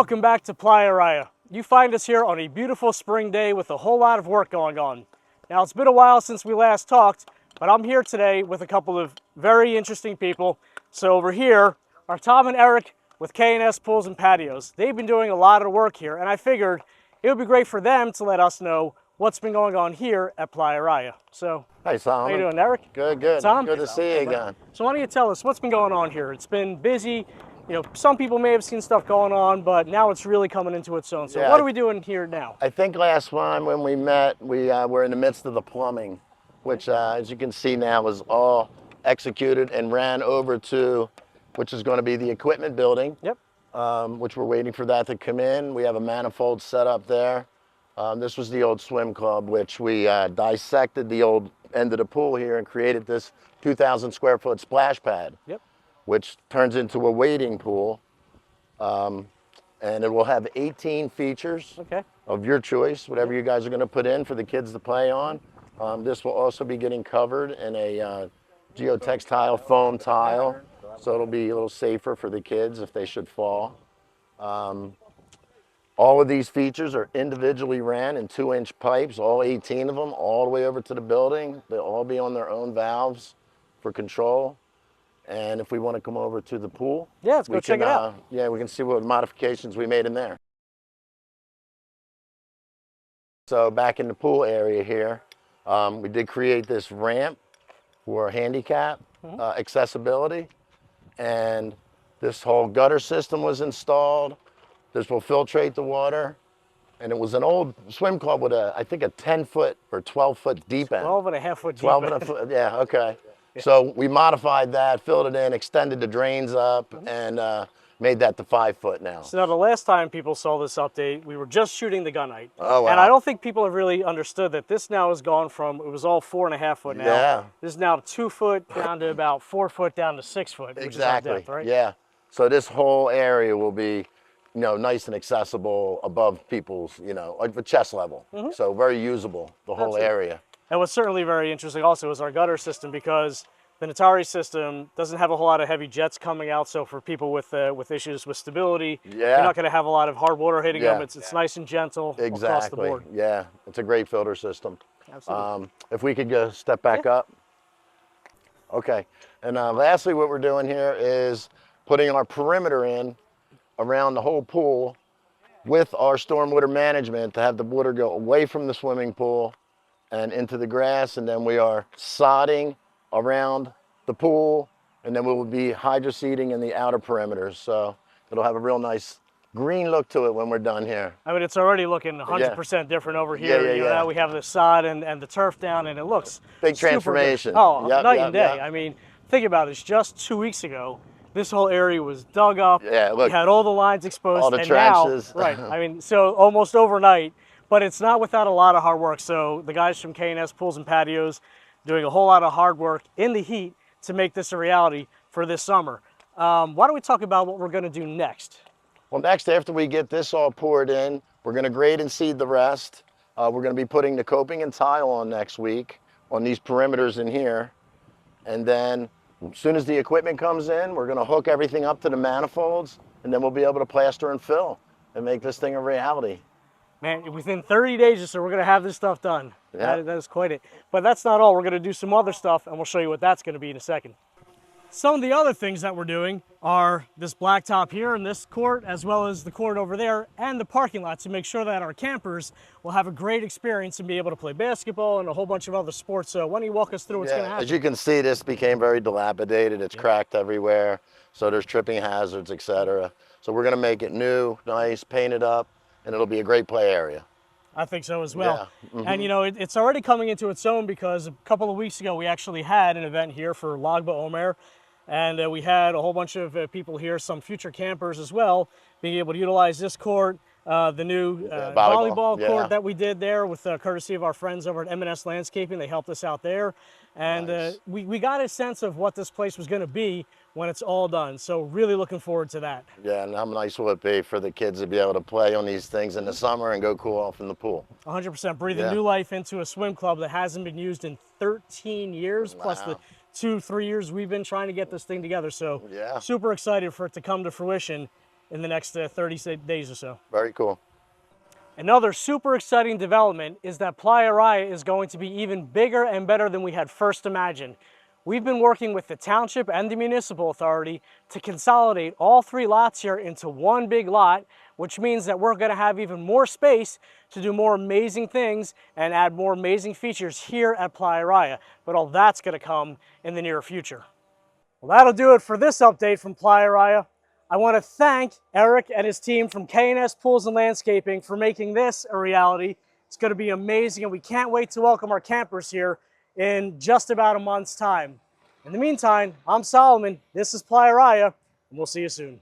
Welcome back to PlayaRaya. You find us here on a beautiful spring day with a whole lot of work going on. Now, it's been a while since we last talked, but I'm here today with a couple of very interesting people. So over here are Tom and Eric with K&S Pools and Patios. They've been doing a lot of work here, and I figured it would be great for them to let us know what's been going on here at PlayaRaya. So, Hi, Solomon. how you doing, Eric? Good, good. Tom? Good to see you again. So why don't you tell us what's been going on here? It's been busy. You know, some people may have seen stuff going on, but now it's really coming into its own. So Yeah, what are we doing here now? I think last time when we met, we were in the midst of the plumbing, which, as you can see now, is all executed and ran over to, which is going to be the equipment building. Yep. Which we're waiting for that to come in. We have a manifold set up there. This was the old swim club, which we dissected the old end of the pool here and created this 2,000 square foot splash pad. Yep. Which turns into a wading pool. And it will have 18 features of your choice, whatever you guys are going to put in for the kids to play on. This will also be getting covered in a geotextile foam tile, so it'll be a little safer for the kids if they should fall. All of these features are individually ran in 2-inch pipes, all 18 of them, all the way over to the building. They'll all be on their own valves for control. And if we want to come over to the pool, yeah, let's go check it out. Yeah, we can see what modifications we made in there. So back in the pool area here, we did create this ramp for handicap accessibility. And this whole gutter system was installed. This will filtrate the water. And it was an old swim club with I think a 10-foot or 12-foot deep end. 12.5 foot deep 12 end. and a foot, yeah, okay. Yeah. So we modified that, filled it in, extended the drains up, and made that to 5 foot now. So now the last time people saw this update, we were just shooting the gunite. Oh, wow. And I don't think people have really understood that this now has gone from, it was all 4.5 foot now. Yeah. This is now 2 foot down to about 4 foot down to 6 foot, which Exactly. is our depth, right? Yeah. So this whole area will be, you know, nice and accessible above people's, you know, like the chest level. So very usable, the whole area. And what's certainly very interesting also is our gutter system, because the Natari system doesn't have a whole lot of heavy jets coming out, so for people with issues with stability, you're not going to have a lot of hard water hitting them. It's nice and gentle across the board. Yeah, it's a great filter system. Absolutely. If we could go step back up. Okay, and lastly what we're doing here is putting our perimeter in around the whole pool with our stormwater management to have the water go away from the swimming pool and into the grass, and then we are sodding around the pool, and then we will be hydroseeding in the outer perimeters. So it'll have a real nice green look to it when we're done here. I mean, it's already looking 100% different over here. You know, now we have the sod and the turf down, and it looks big transformation. Good. Oh, night and day. I mean, think about it. Just 2 weeks ago, this whole area was dug up. Yeah, look. We had all the lines exposed. All the and trenches. Now, right. I mean, so almost overnight, but it's not without a lot of hard work. So the guys from K&S Pools and Patios doing a whole lot of hard work in the heat to make this a reality for this summer. Why don't we talk about what we're going to do next? Well, next, after we get this all poured in, we're going to grade and seed the rest. We're going to be putting the coping and tile on next week on these perimeters in here. And then as soon as the equipment comes in, we're going to hook everything up to the manifolds, and then we'll be able to plaster and fill and make this thing a reality. Man, within 30 days or so, we're going to have this stuff done. Yeah. That is quite it. But that's not all. We're going to do some other stuff, and we'll show you what that's going to be in a second. Some of the other things that we're doing are this blacktop here in this court, as well as the court over there, and the parking lot, to make sure that our campers will have a great experience and be able to play basketball and a whole bunch of other sports. So why don't you walk us through what's going to happen? As you can see, this became very dilapidated. It's cracked everywhere. So there's tripping hazards, etc. So we're going to make it new, nice, paint it up, and it'll be a great play area. I think so as well. Yeah. And you know, it's already coming into its own, because a couple of weeks ago we actually had an event here for Lagba Omer, and we had a whole bunch of people here, some future campers as well, being able to utilize this court, the new volleyball court that we did there with courtesy of our friends over at M&S Landscaping. They helped us out there. And we got a sense of what this place was going to be when it's all done. So really looking forward to that. Yeah, and how nice will it be for the kids to be able to play on these things in the summer and go cool off in the pool. 100%. Breathing new life into a swim club that hasn't been used in 13 years, plus the 2-3 years we've been trying to get this thing together. So super excited for it to come to fruition in the next 30 days or so. Very cool. Another super exciting development is that PlayaRaya is going to be even bigger and better than we had first imagined. We've been working with the township and the municipal authority to consolidate all 3 lots here into one big lot, which means that we're going to have even more space to do more amazing things and add more amazing features here at PlayaRaya. But all that's going to come in the near future. Well, that'll do it for this update from PlayaRaya. I want to thank Eric and his team from K&S Pools and Landscaping for making this a reality. It's going to be amazing, and we can't wait to welcome our campers here in just about a month's time. In the meantime, I'm Solomon, this is PlayaRaya, and we'll see you soon.